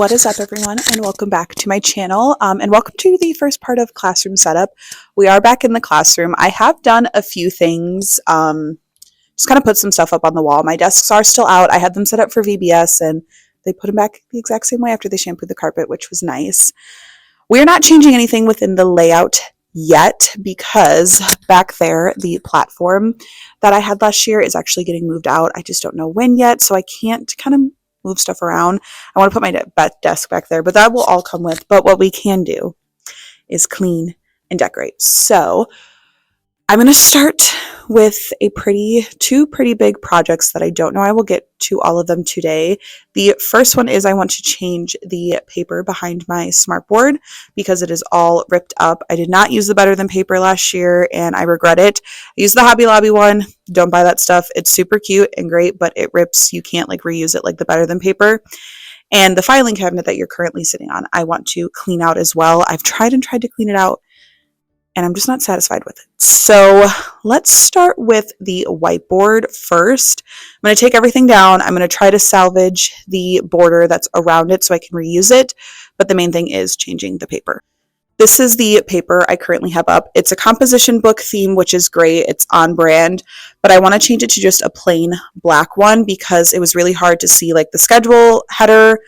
What is up, everyone, and welcome back to my channel, and welcome to the first part of classroom setup. We are back in the classroom. I have done a few things, just kind of put some stuff up on the wall. My desks are still out. I had them set up for VBS, and they put them back the exact same way after they shampooed the carpet, which was nice. We're not changing anything within the layout yet because back there, the platform that I had last year is actually getting moved out. I just don't know when yet, so I can't kind of move stuff around. I want to put my desk back there, but that will all come with. But what we can do is clean and decorate. So I'm going to start with two pretty big projects that I don't know I will get to all of them today. The first one is I want to change the paper behind my smartboard because it is all ripped up. I did not use the Better Than paper last year and I regret it. I used the Hobby Lobby one. Don't buy that stuff. It's super cute and great, but it rips. You can't reuse it like the Better Than paper. And the filing cabinet that you're currently sitting on, I want to clean out as well. I've tried to clean it out, and I'm just not satisfied with it. So let's start with the whiteboard first. I'm going to take everything down. I'm going to try to salvage the border that's around it so I can reuse it. But the main thing is changing the paper. This is the paper I currently have up. It's a composition book theme, which is great. It's on brand, but I want to change it to just a plain black one because it was really hard to see the schedule header,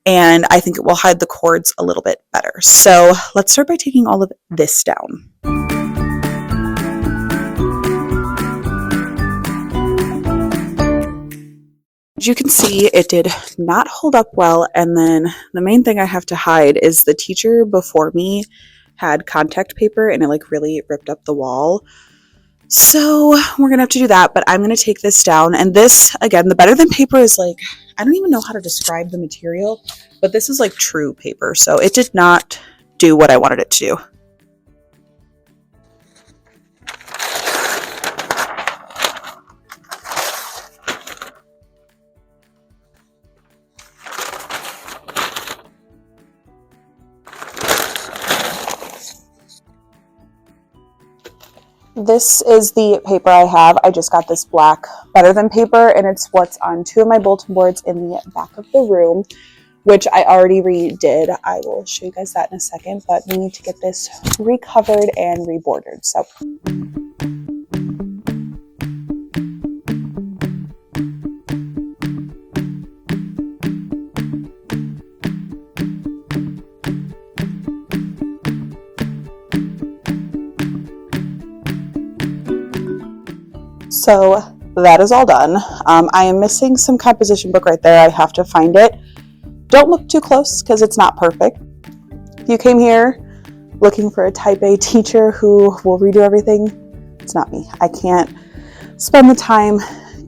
and I think it will hide the chords a little bit better. So let's start by taking all of this down. As you can see, it did not hold up well, and then the main thing I have to hide is the teacher before me had contact paper and it really ripped up the wall. So we're gonna have to do that, but I'm gonna take this down. And this, again, the Better Than paper is I don't even know how to describe the material, but this is true paper. So it did not do what I wanted it to do. This is the paper I have. I just got this black Better Than paper, and it's what's on two of my bulletin boards in the back of the room, which I already redid. I will show you guys that in a second, but we need to get this recovered and rebordered. So that is all done. I am missing some composition book right there. I have to find it. Don't look too close because it's not perfect. If you came here looking for a type A teacher who will redo everything, it's not me. I can't spend the time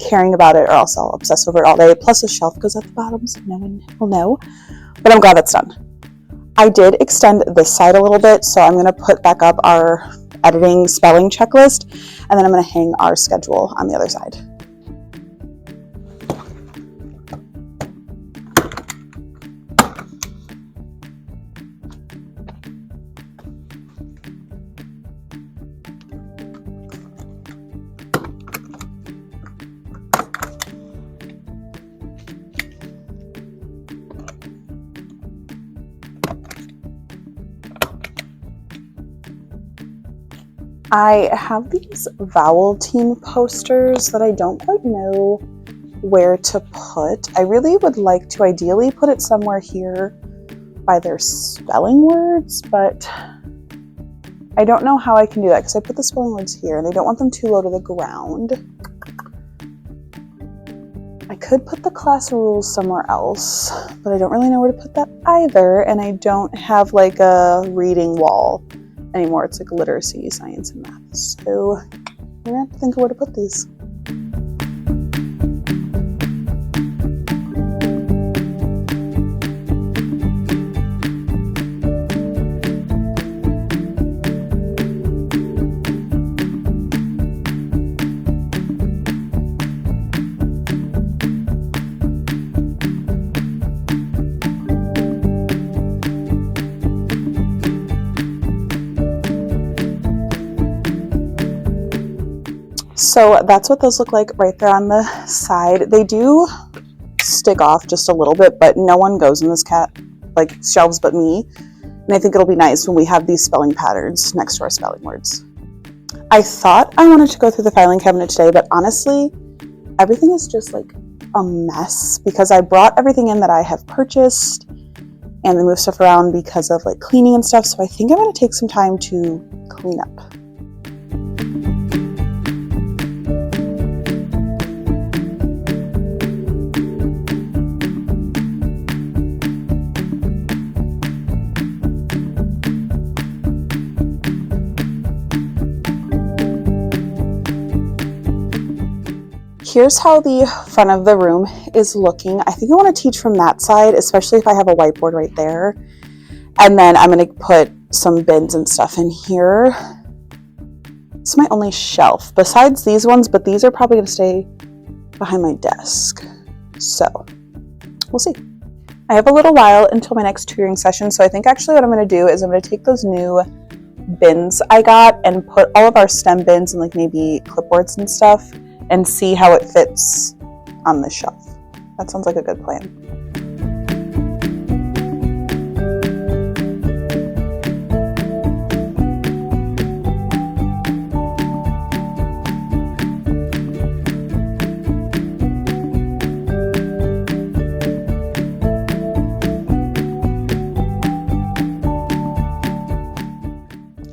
caring about it or else I'll obsess over it all day. Plus the shelf goes at the bottom so no one will know. But I'm glad that's done. I did extend this side a little bit, so I'm going to put back up our editing spelling checklist, and then I'm going to hang our schedule on the other side. I have these vowel team posters that I don't quite know where to put. I really would like to ideally put it somewhere here by their spelling words, but I don't know how I can do that because I put the spelling words here and I don't want them too low to the ground. I could put the class rules somewhere else, but I don't really know where to put that either, and I don't have a reading wall anymore. It's literacy, science, and math. So I'm gonna have to think of where to put these. So that's what those look like right there on the side. They do stick off just a little bit, but no one goes in this shelves but me. And I think it'll be nice when we have these spelling patterns next to our spelling words. I thought I wanted to go through the filing cabinet today, but honestly, everything is just like a mess because I brought everything in that I have purchased and then move stuff around because of like cleaning and stuff. So I think I'm going to take some time to clean up. Here's how the front of the room is looking. I think I want to teach from that side, especially if I have a whiteboard right there. And then I'm going to put some bins and stuff in here. This is my only shelf besides these ones, but these are probably going to stay behind my desk. So we'll see. I have a little while until my next tutoring session. So I think actually what I'm going to do is I'm going to take those new bins I got and put all of our STEM bins and like maybe clipboards and stuff and see how it fits on the shelf. That sounds like a good plan.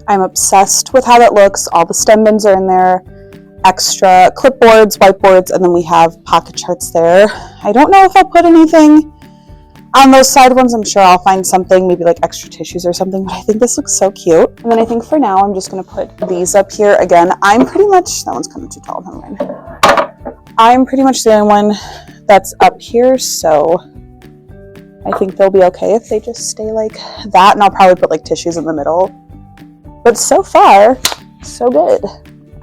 I'm obsessed with how that looks. All the STEM bins are in there. Extra clipboards, whiteboards, and then we have pocket charts there. I don't know if I'll put anything on those side ones. I'm sure I'll find something, maybe like extra tissues or something, but I think this looks so cute. And then I think for now, I'm just gonna put these up here. Again, I'm pretty much, that one's kind of too tall, never mind. I'm pretty much the only one that's up here, so I think they'll be okay if they just stay like that, and I'll probably put like tissues in the middle. But so far, so good.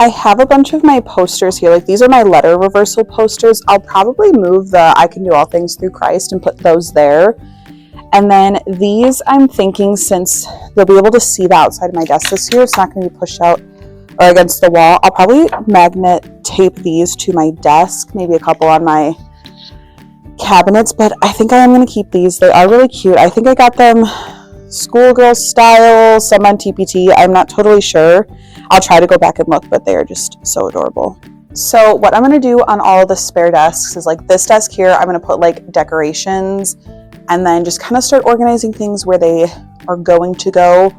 I have a bunch of my posters here. Like these are my letter reversal posters. I'll probably move the I Can Do All Things Through Christ and put those there. And then these, I'm thinking since they'll be able to see the outside of my desk this year, it's not going to be pushed out or against the wall. I'll probably magnet tape these to my desk, maybe a couple on my cabinets, but I think I am going to keep these. They are really cute. I think I got them schoolgirl style, some on TPT. I'm not totally sure. I'll try to go back and look, but they are just so adorable. So what I'm going to do on all of the spare desks is like this desk here, I'm going to put like decorations and then just kind of start organizing things where they are going to go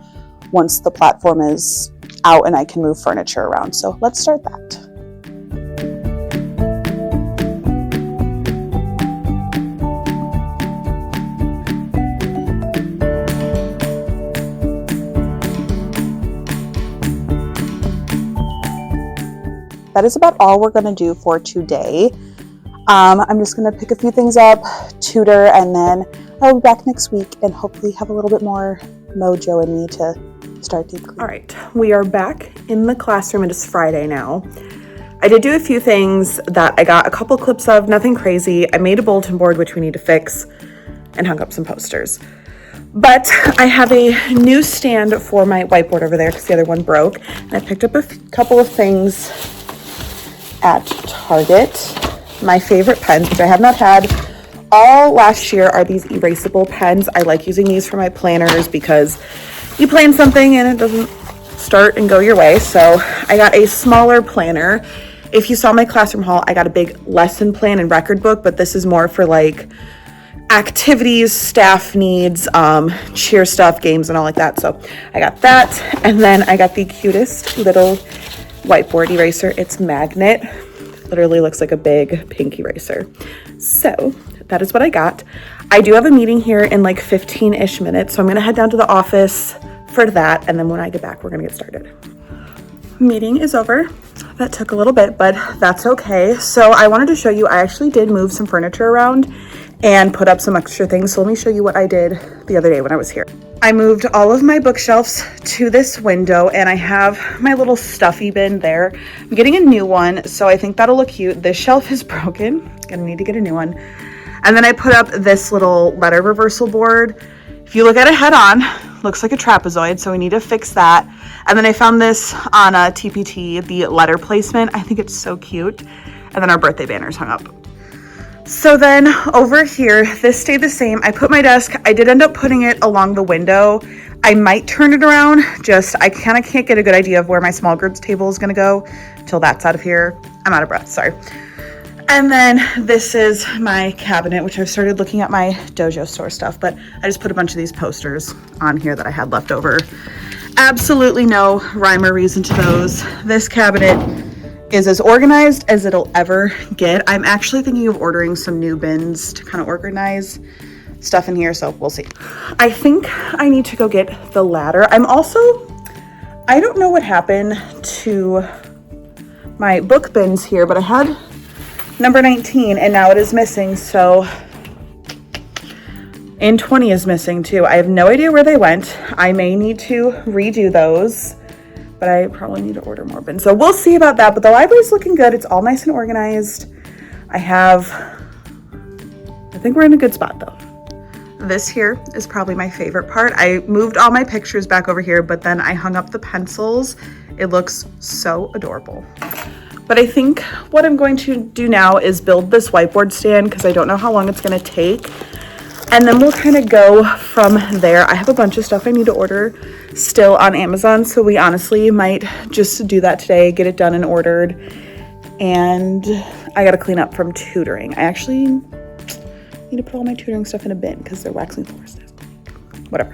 once the platform is out and I can move furniture around. So let's start that. That is about all we're going to do for today. I'm just going to pick a few things up, tutor, and then I'll be back next week and hopefully have a little bit more mojo in me to start deep cleaning. All right, we are back in the classroom. It is Friday now. I did do a few things that I got a couple clips of, nothing crazy. I made a bulletin board, which we need to fix, and hung up some posters. But I have a new stand for my whiteboard over there because the other one broke. And I picked up a couple of things at Target. My favorite pens, which I have not had all last year, are these erasable pens. I like using these for my planners because you plan something and it doesn't start and go your way. So I got a smaller planner. If you saw my classroom haul, I got a big lesson plan and record book, but this is more for like activities, staff needs, cheer stuff, games, and all like that. So I got that. And then I got the cutest little whiteboard eraser. It's magnet. Literally looks like a big pink eraser. So that is what I got. I do have a meeting here in like 15-ish minutes. So I'm going to head down to the office for that. And then when I get back, we're going to get started. Meeting is over. That took a little bit, but that's okay. So I wanted to show you, I actually did move some furniture around and put up some extra things. So let me show you what I did the other day when I was here. I moved all of my bookshelves to this window and I have my little stuffy bin there. I'm getting a new one, so I think that'll look cute. This shelf is broken. Gonna need to get a new one. And then I put up this little letter reversal board. If you look at it head on, looks like a trapezoid, so we need to fix that. And then I found this on a TPT, the letter placement. I think it's so cute. And then our birthday banners hung up. So then over here, this stayed the same. I put my desk, I did end up putting it along the window. I might turn it around, I kind of can't get a good idea of where my small groups table is gonna go till that's out of here. I'm out of breath, sorry. And then this is my cabinet, which I've started looking at my dojo store stuff, but I just put a bunch of these posters on here that I had left over. Absolutely no rhyme or reason to those. This cabinet is as organized as it'll ever get. I'm actually thinking of ordering some new bins to kind of organize stuff in here, so we'll see. I think I need to go get the ladder. I don't know what happened to my book bins here, but I had number 19 and now it is missing, so and 20 is missing too. I have no idea where they went. I may need to redo those, but I probably need to order more bins. So we'll see about that, but the library's looking good. It's all nice and organized. I think we're in a good spot though. This here is probably my favorite part. I moved all my pictures back over here, but then I hung up the pencils. It looks so adorable. But I think what I'm going to do now is build this whiteboard stand because I don't know how long it's going to take. And then we'll kind of go from there. I have a bunch of stuff I need to order still on Amazon, so we honestly might just do that today, get it done and ordered. And I got to clean up from tutoring. I actually need to put all my tutoring stuff in a bin because they're waxing floors. Whatever.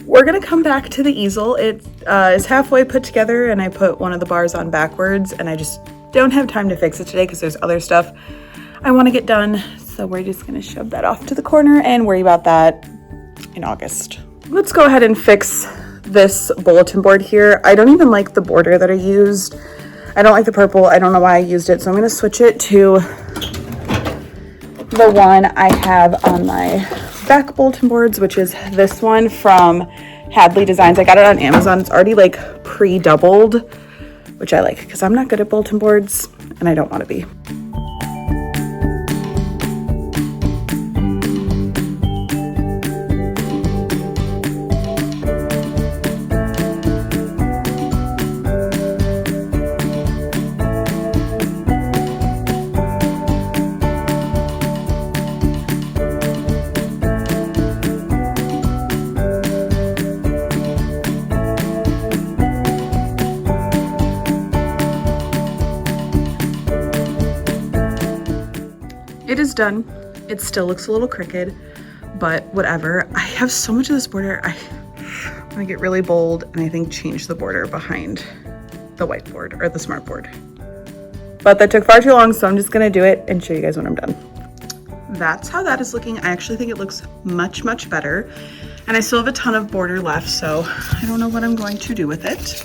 We're gonna come back to the easel. It is halfway put together and I put one of the bars on backwards and I just don't have time to fix it today because there's other stuff I wanna get done. So we're just gonna shove that off to the corner and worry about that in August. Let's go ahead and fix this bulletin board here. I don't even like the border that I used. I don't like the purple. I don't know why I used it. So I'm gonna switch it to the one I have on my back bulletin boards, which is this one from Hadley Designs. I got it on Amazon. It's already like pre-doubled, which I like because I'm not good at bulletin boards and I don't want to be. It is done. It still looks a little crooked, but whatever. I have so much of this border. I'm gonna get really bold and I think change the border behind the whiteboard or the smart board. But that took far too long, so I'm just gonna do it and show you guys when I'm done. That's how that is looking. I actually think it looks much, much better. And I still have a ton of border left, so I don't know what I'm going to do with it.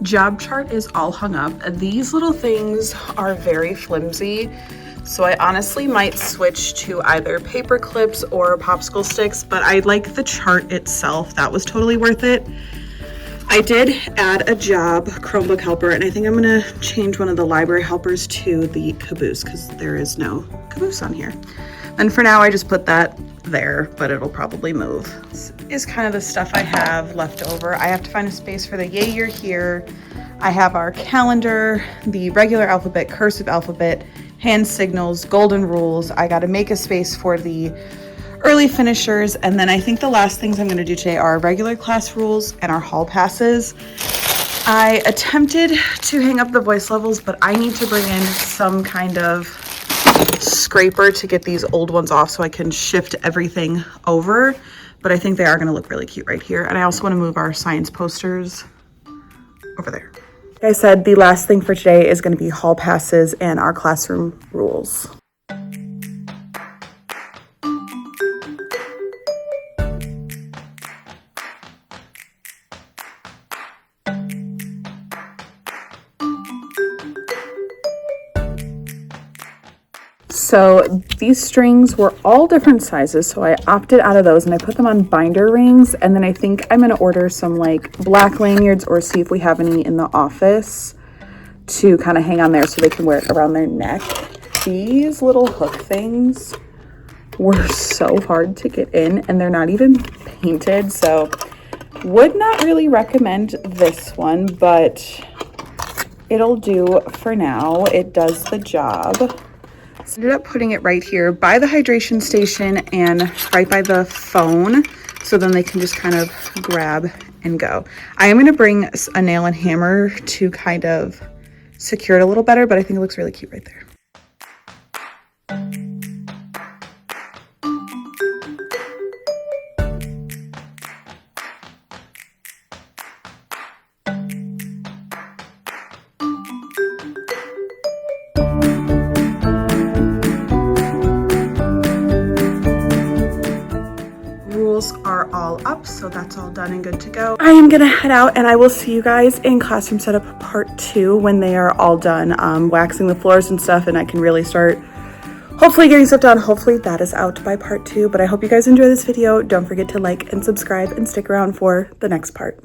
Job chart is all hung up. These little things are very flimsy, so I honestly might switch to either paper clips or popsicle sticks, but I like the chart itself. That was totally worth it. I did add a job Chromebook helper, and I think I'm gonna change one of the library helpers to the caboose because there is no caboose on here. And for now, I just put that there, but it'll probably move. This is kind of the stuff I have left over. I have to find a space for the yay, you're here. I have our calendar, the regular alphabet, cursive alphabet, hand signals, golden rules. I got to make a space for the early finishers. And then I think the last things I'm going to do today are regular class rules and our hall passes. I attempted to hang up the voice levels, but I need to bring in some kind of scraper to get these old ones off so I can shift everything over. But I think they are going to look really cute right here. And I also want to move our science posters over there. Like I said, the last thing for today is going to be hall passes and our classroom rules. So these strings were all different sizes, so I opted out of those and I put them on binder rings, and then I think I'm going to order some like black lanyards or see if we have any in the office to kind of hang on there so they can wear it around their neck. These little hook things were so hard to get in, and they're not even painted, so would not really recommend this one, but it'll do for now. It does the job. So I ended up putting it right here by the hydration station and right by the phone, so then they can just kind of grab and go. I am going to bring a nail and hammer to kind of secure it a little better, but I think it looks really cute right there. Are all up, so that's all done and good to go. I am gonna head out and I will see you guys in classroom setup part 2 when they are all done waxing the floors and stuff, and I can really start hopefully getting stuff done. Hopefully that is out by part 2, but I hope you guys enjoy this video. Don't forget to like and subscribe and stick around for the next part.